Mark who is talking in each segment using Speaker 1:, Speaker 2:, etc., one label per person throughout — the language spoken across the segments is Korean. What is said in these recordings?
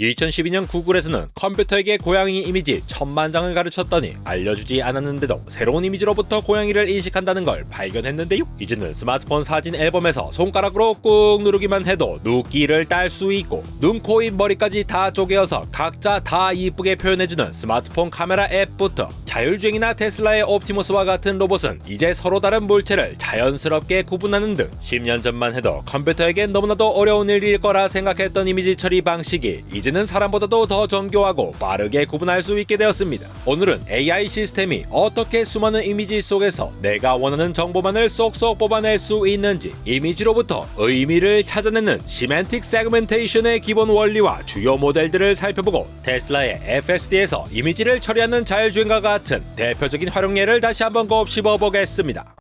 Speaker 1: 2012년 구글에서는 컴퓨터에게 고양이 이미지 1000만 장을 가르쳤더니 알려주지 않았는데도 새로운 이미지로부터 고양이를 인식한다는 걸 발견했는데요. 이제는 스마트폰 사진 앨범에서 손가락으로 꾹 누르기만 해도 눕기를 딸 수 있고 눈, 코, 입, 머리까지 다 쪼개어서 각자 다 이쁘게 표현해주는 스마트폰 카메라 앱부터 자율주행이나 테슬라의 옵티머스와 같은 로봇은 이제 서로 다른 물체를 자연스럽게 구분하는 등 10년 전만 해도 컴퓨터에겐 너무나도 어려운 일일 거라 생각했던 이미지 처리 방식이 이제는 사람보다도 더 정교하고 빠르게 구분할 수 있게 되었습니다. 오늘은 AI 시스템이 어떻게 수많은 이미지 속에서 내가 원하는 정보만을 쏙쏙 뽑아낼 수 있는지, 이미지로부터 의미를 찾아내는 시멘틱 세그멘테이션의 기본 원리와 주요 모델들을 살펴보고 테슬라의 FSD에서 이미지를 처리하는 자율주행과 같은 대표적인 활용 예를 다시 한번 곱씹어 보겠습니다.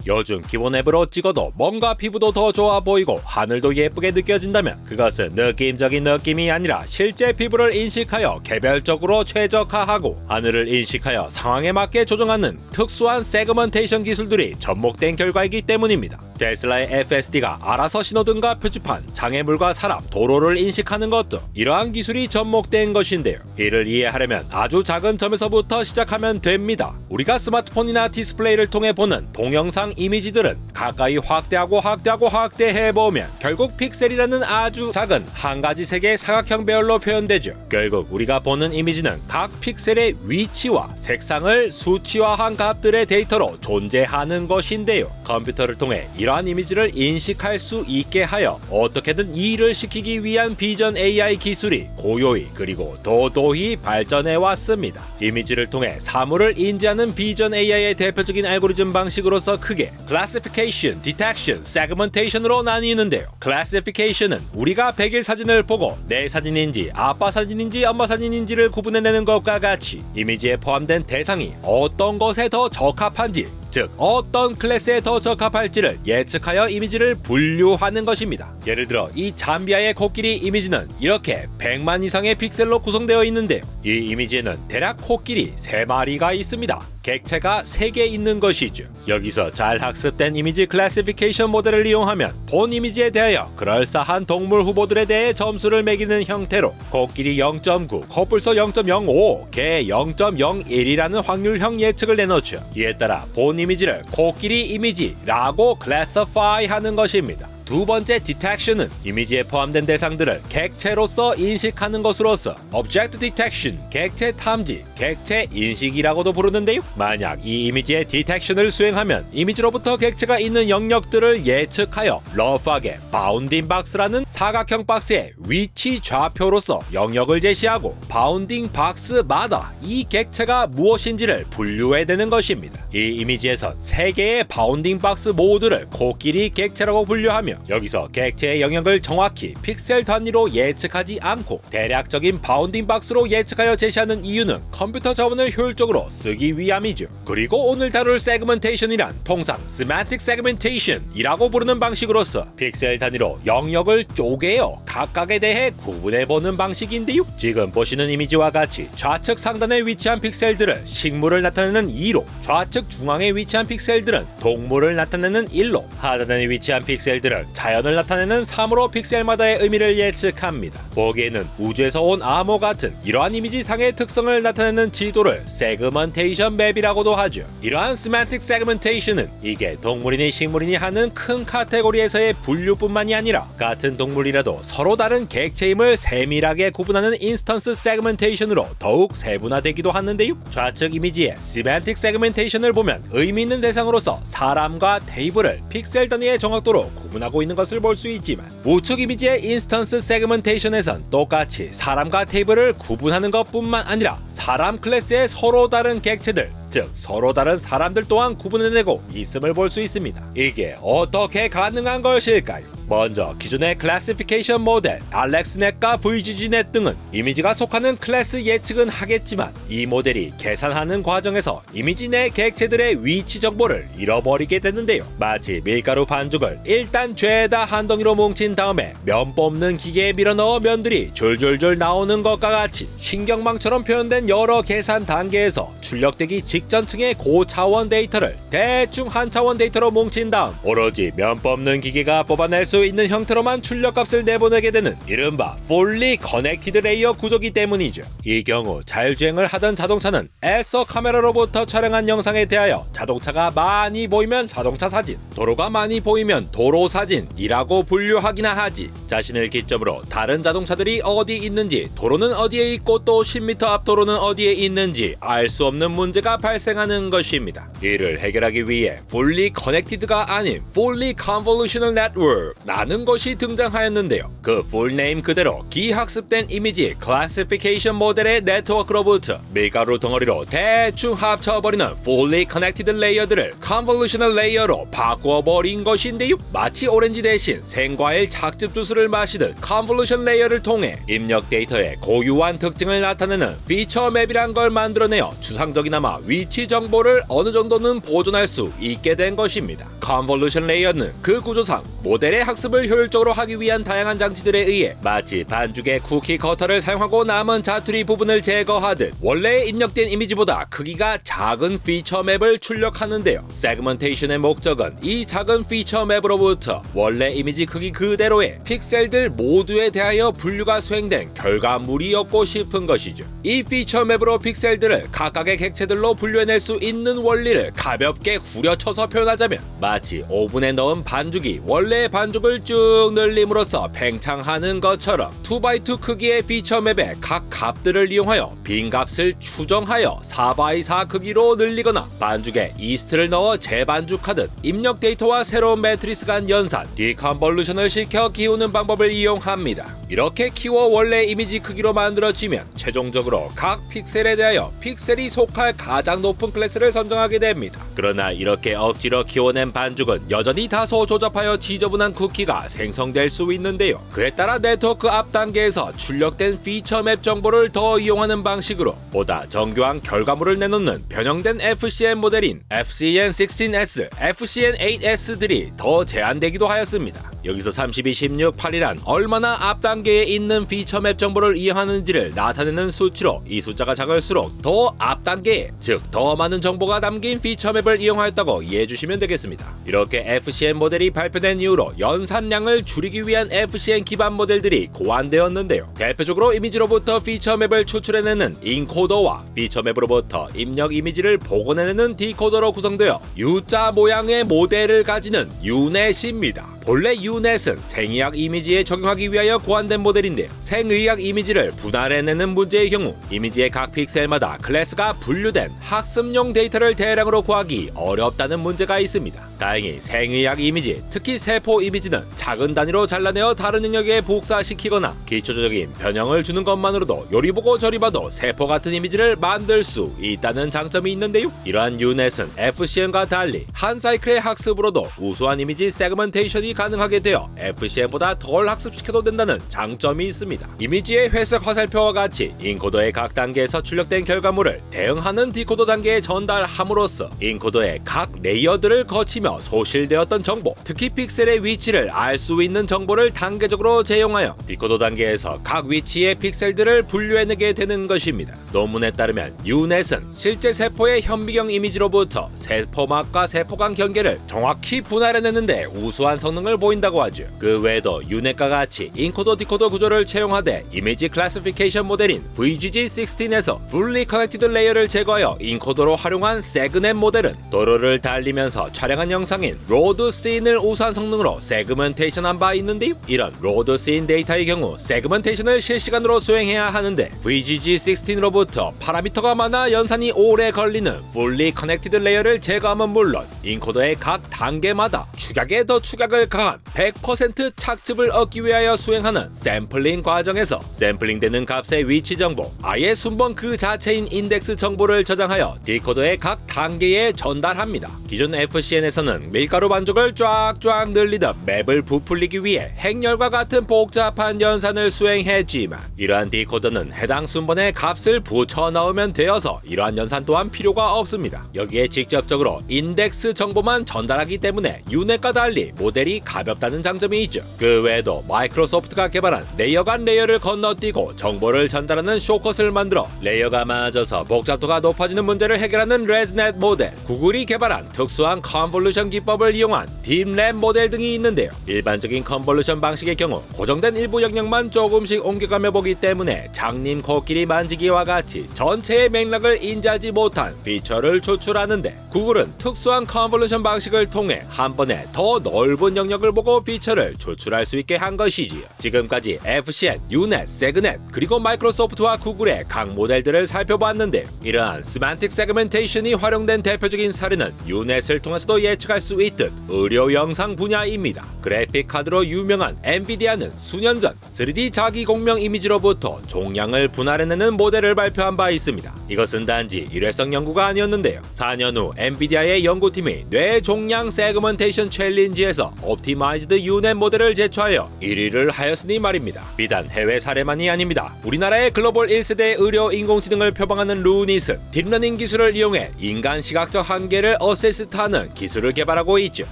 Speaker 1: 요즘 기본 앱으로 찍어도 뭔가 피부도 더 좋아 보이고 하늘도 예쁘게 느껴진다면 그것은 느낌적인 느낌이 아니라 실제 피부를 인식하여 개별적으로 최적화하고 하늘을 인식하여 상황에 맞게 조정하는 특수한 세그먼테이션 기술들이 접목된 결과이기 때문입니다. 테슬라의 FSD가 알아서 신호등과 표지판, 장애물과 사람, 도로를 인식하는 것도 이러한 기술이 접목된 것인데요. 이를 이해하려면 아주 작은 점에서부터 시작하면 됩니다. 우리가 스마트폰이나 디스플레이를 통해 보는 동영상 이미지들은 가까이 확대하고 확대해보면 결국 픽셀이라는 아주 작은 한 가지 색의 사각형 배열로 표현되죠. 결국 우리가 보는 이미지는 각 픽셀의 위치와 색상을 수치화한 값들의 데이터로 존재하는 것인데요. 컴퓨터를 통해 이러한 이미지를 인식할 수 있게 하여 어떻게든 이해를 시키기 위한 비전 AI 기술이 고요히 그리고 도도히 발전해 왔습니다. 이미지를 통해 사물을 인지하는 비전 AI의 대표적인 알고리즘 방식으로서 크게 Classification, Detection, Segmentation으로 나뉘는데요. Classification은 우리가 100일 사진을 보고 내 사진인지 아빠 사진인지 엄마 사진인지를 구분해내는 것과 같이 이미지에 포함된 대상이 어떤 것에 더 적합한지, 즉 어떤 클래스에 더 적합할지를 예측하여 이미지를 분류하는 것입니다. 예를 들어 이 잠비아의 코끼리 이미지는 이렇게 100만 이상의 픽셀로 구성되어 있는데요. 이 이미지에는 대략 코끼리 3마리가 있습니다. 객체가 3개 있는 것이죠. 여기서 잘 학습된 이미지 클래시피케이션 모델을 이용하면 본 이미지에 대하여 그럴싸한 동물 후보들에 대해 점수를 매기는 형태로 코끼리 0.9, 코뿔소 0.05, 개 0.01이라는 확률형 예측을 내놓죠. 이에 따라 본 이미지를 코끼리 이미지라고 클래시파이 하는 것입니다. 두 번째 디텍션은 이미지에 포함된 대상들을 객체로서 인식하는 것으로서 Object Detection, 객체 탐지, 객체 인식이라고도 부르는데요. 만약 이 이미지의 디텍션을 수행하면 이미지로부터 객체가 있는 영역들을 예측하여 러프하게 바운딩 박스라는 사각형 박스의 위치 좌표로서 영역을 제시하고 바운딩 박스마다 이 객체가 무엇인지를 분류해내는 것입니다. 이 이미지에선 3개의 바운딩 박스 모두를 코끼리 객체라고 분류하며 여기서 객체의 영역을 정확히 픽셀 단위로 예측하지 않고 대략적인 바운딩 박스로 예측하여 제시하는 이유는 컴퓨터 자원을 효율적으로 쓰기 위함이죠. 그리고 오늘 다룰 세그멘테이션이란 통상 시멘틱 세그멘테이션이라고 부르는 방식으로서 픽셀 단위로 영역을 쪼개어 각각에 대해 구분해보는 방식인데요. 지금 보시는 이미지와 같이 좌측 상단에 위치한 픽셀들을 식물을 나타내는 2로, 좌측 중앙에 위치한 픽셀들은 동물을 나타내는 1로, 하단에 위치한 픽셀들은 자연을 나타내는 3으로 픽셀마다의 의미를 예측합니다. 보기에는 우주에서 온 암호 같은 이러한 이미지상의 특성을 나타내는 지도를 세그먼테이션 맵이라고도 하죠. 이러한 시멘틱 세그멘테이션은 이게 동물이니 식물이니 하는 큰 카테고리에서의 분류뿐만이 아니라 같은 동물이라도 서로 다른 객체임을 세밀하게 구분하는 인스턴스 세그멘테이션으로 더욱 세분화되기도 하는데요. 좌측 이미지의 시멘틱 세그멘테이션을 보면 의미 있는 대상으로서 사람과 테이블을 픽셀 단위의 정확도로 구분하고 있는 것을 볼 수 있지만 우측 이미지의 인스턴스 세그멘테이션에선 똑같이 사람과 테이블을 구분하는 것뿐만 아니라 사람 클래스의 서로 다른 객체들, 즉 서로 다른 사람들 또한 구분해내고 있음을 볼 수 있습니다. 이게 어떻게 가능한 것일까요? 먼저 기존의 클래시피케이션 모델 알렉스넷과 VGG넷 등은 이미지가 속하는 클래스 예측은 하겠지만 이 모델이 계산하는 과정에서 이미지 내 객체들의 위치 정보를 잃어버리게 되는데요. 마치 밀가루 반죽을 1단 죄다 한 덩이로 뭉친 다음에 면 뽑는 기계에 밀어넣어 면들이 줄줄줄 나오는 것과 같이 신경망처럼 표현된 여러 계산 단계에서 출력되기 직전층의 고차원 데이터를 대충 한 차원 데이터로 뭉친 다음 오로지 면 뽑는 기계가 뽑아낼 수 수 있는 형태로만 출력값을 내보내게 되는 이른바 fully connected 레이어 구조기 때문이죠. 이 경우 자율주행을 하던 자동차는 애써 카메라로부터 촬영한 영상에 대하여 자동차가 많이 보이면 자동차 사진, 도로가 많이 보이면 도로 사진이라고 분류하기나 하지. 자신을 기점으로 다른 자동차들이 어디 있는지, 도로는 어디에 있고 또 10m 앞 도로는 어디에 있는지 알 수 없는 문제가 발생하는 것입니다. 이를 해결하기 위해 fully connected가 아닌 fully convolutional network라는 것이 등장하였는데요. 그 풀네임 그대로 기학습된 이미지 클래시피케이션 모델의 네트워크로부터 밀가루 덩어리로 대충 합쳐버리는 fully connected 레이어들을 convolutional 레이어로 바꾸어버린 것인데요. 마치 오렌지 대신 생과일 착즙 주스를 마시듯 convolution 레이어를 통해 입력 데이터의 고유한 특징을 나타내는 피처 맵이란 걸 만들어내어 추상적이나마 위치 정보를 어느 정도는 보존할 수 있게 된 것입니다. 컨볼루션 레이어는 그 구조상 모델의 학습을 효율적으로 하기 위한 다양한 장치들에 의해 마치 반죽의 쿠키 커터를 사용하고 남은 자투리 부분을 제거하듯 원래 입력된 이미지보다 크기가 작은 피처 맵을 출력하는데요. 세그먼테이션의 목적은 이 작은 피처 맵으로부터 원래 이미지 크기 그대로의 픽셀들 모두에 대하여 분류가 수행된 결과물이었고 싶은 것이죠. 이 피처 맵으로 픽셀들을 각각의 객체들로 분류해낼 수 있는 원리를 가볍게 후려쳐서 표현하자면 마치 오븐에 넣은 반죽이 원래의 반죽을 쭉 늘림으로써 팽창하는 것처럼 2x2 크기의 피처 맵의 각 값들을 이용하여 빈 값을 추정하여 4x4 크기로 늘리거나 반죽에 이스트를 넣어 재반죽하듯 입력 데이터와 새로운 매트리스 간 연산, 디컨볼루션을 시켜 키우는 방법을 이용합니다. 이렇게 키워 원래 이미지 크기로 만들어지면 최종적으로 각 픽셀에 대하여 픽셀이 속할 가장 높은 클래스를 선정하게 됩니다. 그러나 이렇게 억지로 키워낸 반죽은 여전히 다소 조잡하여 지저분한 쿠키가 생성될 수 있는데요. 그에 따라 네트워크 앞 단계에서 출력된 피처 맵 정보를 더 이용하는 방식으로 보다 정교한 결과물을 내놓는 변형된 FCN 모델인 FCN16S, FCN8S들이 더 제한되기도 하였습니다. 여기서 32, 16, 8이란 얼마나 앞 단계에 있는 피처 맵 정보를 이용하는지를 나타내는 수치로 이 숫자가 작을수록 더 앞 단계에, 즉 더 많은 정보가 담긴 피처 맵을 이용하였다고 이해해 주시면 되겠습니다. 이렇게 FCN 모델이 발표된 이후로 연산량을 줄이기 위한 FCN 기반 모델들이 고안되었는데요. 대표적으로 이미지로부터 피처 맵을 추출해내는 인코더와 피처 맵으로부터 입력 이미지를 복원해내는 디코더로 구성되어 U자 모양의 모델을 가지는 유넷입니다. 본래 유넷은 생의학 이미지에 적용하기 위하여 고안된 모델인데 생의학 이미지를 분할해내는 문제의 경우 이미지의 각 픽셀마다 클래스가 분류된 학습용 데이터를 대량으로 구하기 어렵다는 문제가 있습니다. 다행히 생의학 이미지, 특히 세포 이미지는 작은 단위로 잘라내어 다른 영역에 복사시키거나 기초적인 변형을 주는 것만으로도 요리 보고 저리 봐도 세포 같은 이미지를 만들 수 있다는 장점이 있는데요. 이러한 유넷은 FCN과 달리 한 사이클의 학습으로도 우수한 이미지 세그먼테이션이 가능하게 되어 FCN보다 덜 학습시켜도 된다는 장점이 있습니다. 이미지의 회색 화살표와 같이 인코더의 각 단계에서 출력된 결과물을 대응하는 디코더 단계에 전달함으로써 인코더의 각 레이어들을 거치며 소실되었던 정보, 특히 픽셀의 위치를 알 수 있는 정보를 단계적으로 제용하여 디코더 단계에서 각 위치의 픽셀들을 분류해내게 되는 것입니다. 논문에 따르면 유넷은 실제 세포의 현미경 이미지로부터 세포막과 세포간 경계를 정확히 분할해내는데 우수한 성능을 보인다고 하죠. 그 외에도 유넷과 같이 인코더 디코더 구조를 채용하되 이미지 클래시피케이션 모델인 VGG16에서 fully connected 레이어를 제거하여 인코더로 활용한 세그넷 모델은 도로를 달리면서 촬영한 영상인 로드 씬을 우수한 성능으로 세그먼테이션한 바 있는데요. 이런 로드 씬 데이터의 경우 세그먼테이션을 실시간으로 수행해야 하는데 VGG16로부터 파라미터가 많아 연산이 오래 걸리는 fully connected 레이어를 제거하면 물론 인코더의 각 단계마다 축약에 더 축약을 가한 100% 착즙을 얻기 위하여 수행하는 샘플링 과정에서 샘플링되는 값의 위치 정보, 아예 순번 그 자체인 인덱스 정보를 저장하여 디코더의 각 단계에 전달합니다. 기존 FCN에서는 밀가루 반죽을 쫙쫙 늘리듯 맵을 부풀리기 위해 행렬과 같은 복잡한 연산을 수행했지만 이러한 디코더는 해당 순번의 값을 붙여 넣으면 되어서 이러한 연산 또한 필요가 없습니다. 여기에 직접적으로 인덱스 정보만 전달하기 때문에 유넷과 달리 모델이 가볍다는 장점이 있죠. 그 외에도 마이크로소프트가 개발한 레이어 간 레이어를 건너뛰고 정보를 전달하는 쇼컷을 만들어 레이어가 많아져서 복잡도가 높아지는 문제를 해결하는 레즈넷 모델, 구글이 개발한 특수한 컨볼루션 컨볼루션 기법을 이용한 딥램 모델 등이 있는데요. 일반적인 컨볼루션 방식의 경우 고정된 일부 영역만 조금씩 옮겨가며 보기 때문에 장님 코끼리 만지기와 같이 전체의 맥락을 인지하지 못한 피처를 추출하는데, 구글은 특수한 컨볼루션 방식을 통해 한 번에 더 넓은 영역을 보고 피처를 추출할 수 있게 한 것이지요. 지금까지 FCN, 유넷, 세그넷, 그리고 마이크로소프트와 구글의 각 모델들을 살펴봤는데, 이러한 세만틱 세그멘테이션이 활용된 대표적인 사례는 유넷을 통해서도 예측할 수 있듯 의료 영상 분야입니다. 그래픽 카드로 유명한 엔비디아는 수년 전 3D 자기 공명 이미지로부터 종양을 분할해내는 모델을 발표한 바 있습니다. 이것은 단지 일회성 연구가 아니었는데요. 4년 후 엔비디아의 연구팀이 뇌 종양 세그멘테이션 챌린지에서 옵티마이즈드 유넷 모델을 제출하여 1위를 하였으니 말입니다. 비단 해외 사례만이 아닙니다. 우리나라의 글로벌 1세대 의료 인공지능을 표방하는 루닛은 딥러닝 기술을 이용해 인간 시각적 한계를 어세스트하는 기술을 개발하고 있죠.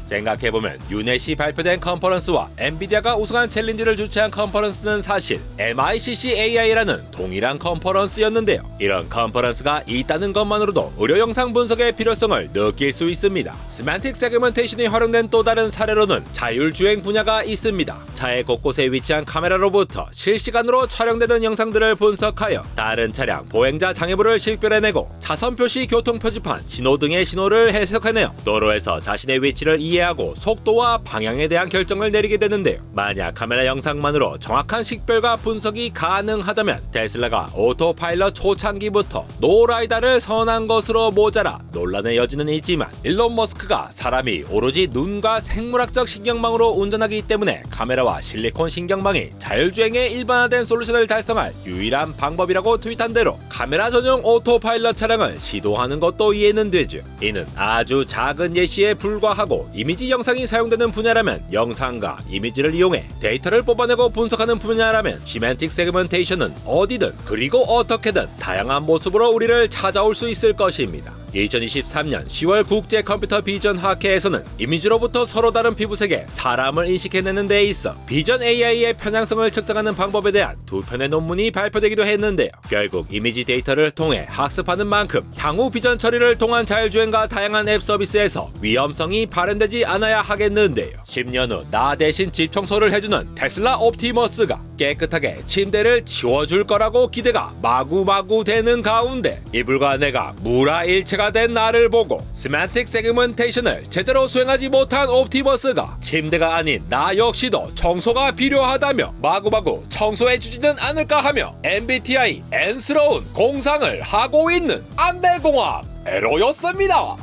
Speaker 1: 생각해보면 유넷이 발표된 컨퍼런스와 엔비디아가 우승한 챌린지를 주최한 컨퍼런스는 사실 MICC-AI라는 동일한 컨퍼런스였는데요. 이런 컨퍼런스가 있다는 것만으로도 의료 영상 분석의 필요성을 느낄 수 있습니다. 세만틱 세그멘테이션이 활용된 또 다른 사례로는 자율주행 분야가 있습니다. 차의 곳곳에 위치한 카메라로부터 실시간으로 촬영되는 영상들을 분석하여 다른 차량 보행자 장애물을 식별해내고 차선 표시, 교통 표지판, 신호등의 신호를 해석해내어 도로에서 자신의 위치를 이해하고 속도와 방향에 대한 결정을 내리게 되는데요. 만약 카메라 영상만으로 정확한 식별과 분석이 가능하다면 테슬라가 오토파일럿 초창기부터 노라이다를 선언한 것으로 모자라 논란의 여지는 있지만, 일론 머스크가 사람이 오로지 눈과 생물학적 신경망으로 운전하기 때문에 카메라와 실리콘 신경망이 자율주행의 일반화된 솔루션을 달성할 유일한 방법이라고 트윗한 대로 카메라 전용 오토파일럿 차량을 시도하는 것도 이해는 되죠. 이는 아주 작은 예시에 불과하고 이미지 영상이 사용되는 분야라면 영상과 이미지를 이용해 데이터를 뽑아내고 분석하는 분야라면 시멘틱 세그멘테이션은 어디든 그리고 어떻게든 다양한 모습으로 우리를 찾아올 수 있을 것입니다. 2023년 10월 국제 컴퓨터 비전 학회에서는 이미지로부터 서로 다른 피부색의 사람을 인식해내는 데 있어 비전 AI의 편향성을 측정하는 방법에 대한 두 편의 논문이 발표되기도 했는데요. 결국 이미지 데이터를 통해 학습하는 만큼 향후 비전 처리를 통한 자율주행과 다양한 앱 서비스에서 위험성이 발현되지 않아야 하겠는데요. 10년 후 나 대신 집 청소를 해주는 테슬라 옵티머스가 깨끗하게 침대를 치워줄 거라고 기대가 마구마구 되는 가운데, 이불과 내가 무라일체가 된 나를 보고 세만틱 세그멘테이션을 제대로 수행하지 못한 옵티머스가 침대가 아닌 나 역시도 청소가 필요하다며 마구마구 청소해주지는 않을까 하며 MBTI N스러운 공상을 하고 있는 안대공학 에로였습니다.